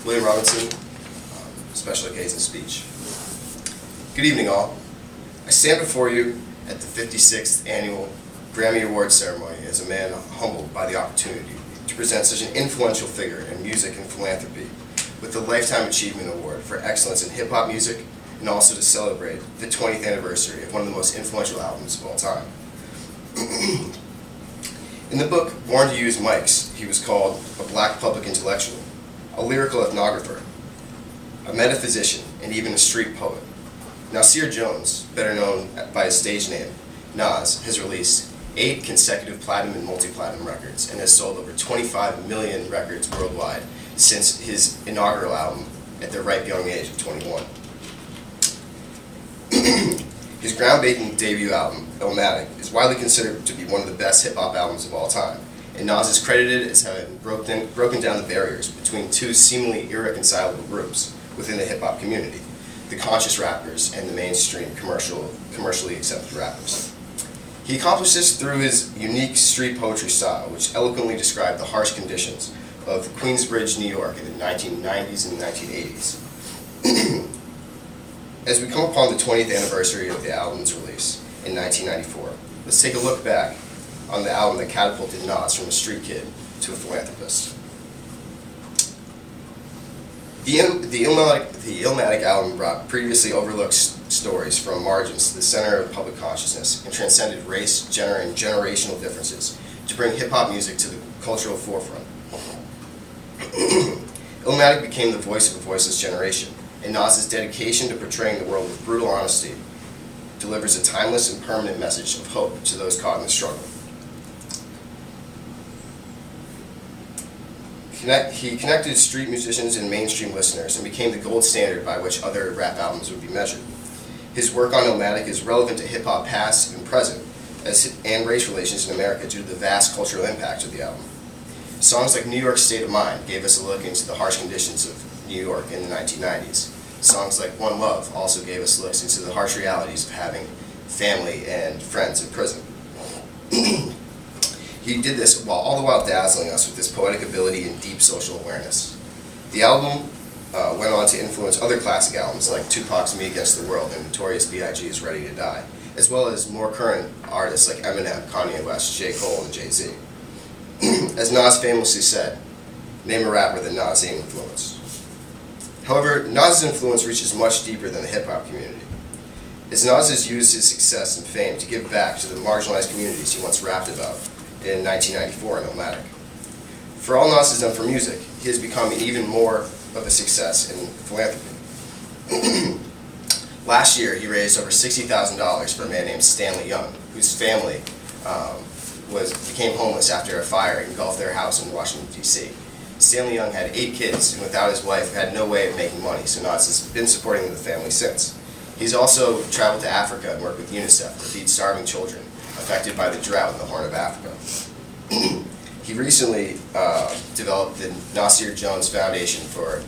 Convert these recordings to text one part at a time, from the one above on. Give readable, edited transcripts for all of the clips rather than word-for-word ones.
William Robinson, special occasion speech. Good evening, all. I stand before you at the 56th Annual Grammy Awards Ceremony as a man humbled by the opportunity to present such an influential figure in music and philanthropy with the Lifetime Achievement Award for excellence in hip-hop music, and also to celebrate the 20th anniversary of one of the most influential albums of all time. In the book Born to Use Mics, he was called a black public intellectual, a lyrical ethnographer, a metaphysician, and even a street poet. Nasir Jones, better known by his stage name, Nas, has released 8 consecutive platinum and multi-platinum records and has sold over 25 million records worldwide since his inaugural album at the ripe young age of 21. His groundbreaking debut album, Illmatic, is widely considered to be one of the best hip-hop albums of all time, and Nas is credited as having broken down the barriers between two seemingly irreconcilable groups within the hip-hop community, the conscious rappers and the mainstream commercially accepted rappers. He accomplished this through his unique street poetry style, which eloquently described the harsh conditions of Queensbridge, New York in the 1990s and 1980s. As we come upon the 20th anniversary of the album's release in 1994, let's take a look back on the album that catapulted Nas from a street kid to a philanthropist. The Illmatic album brought previously overlooked stories from margins to the center of public consciousness and transcended race, gender, and generational differences to bring hip-hop music to the cultural forefront. Illmatic became the voice of a voiceless generation, and Nas's dedication to portraying the world with brutal honesty delivers a timeless and permanent message of hope to those caught in the struggle. He connected street musicians and mainstream listeners and became the gold standard by which other rap albums would be measured. His work on Illmatic is relevant to hip-hop past and present and race relations in America due to the vast cultural impact of the album. Songs like New York State of Mind gave us a look into the harsh conditions of New York in the 1990s. Songs like One Love also gave us looks into the harsh realities of having family and friends in prison. He did this all the while dazzling us with his poetic ability and deep social awareness. The album went on to influence other classic albums like Tupac's Me Against the World and Notorious B.I.G.'s Ready to Die, as well as more current artists like Eminem, Kanye West, J. Cole, and Jay-Z. As Nas famously said, name a rapper that Nas ain't influenced. However, Nas's influence reaches much deeper than the hip-hop community, as Nas has used his success and fame to give back to the marginalized communities he once rapped about in 1994 in Illmatic. For all Nas has done for music, he has become even more of a success in philanthropy. Last year, he raised over $60,000 for a man named Stanley Young, whose family became homeless after a fire engulfed their house in Washington, D.C. Stanley Young had 8 kids, and without his wife, had no way of making money, so Nas has been supporting the family since. He's also traveled to Africa and worked with UNICEF to feed starving children affected by the drought in the Horn of Africa. He recently developed the Nasir Jones Foundation for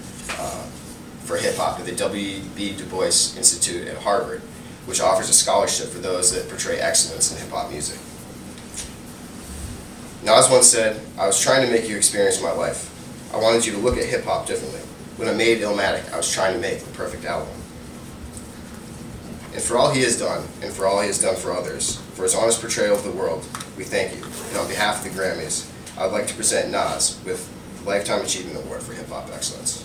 hip-hop at the W.B. Du Bois Institute at Harvard, which offers a scholarship for those that portray excellence in hip-hop music. Nas once said, "I was trying to make you experience my life. I wanted you to look at hip-hop differently. When I made Illmatic, I was trying to make the perfect album." And for all he has done, and for all he has done for others, for his honest portrayal of the world, we thank you. And on behalf of the Grammys, I would like to present Nas with the Lifetime Achievement Award for Hip Hop Excellence.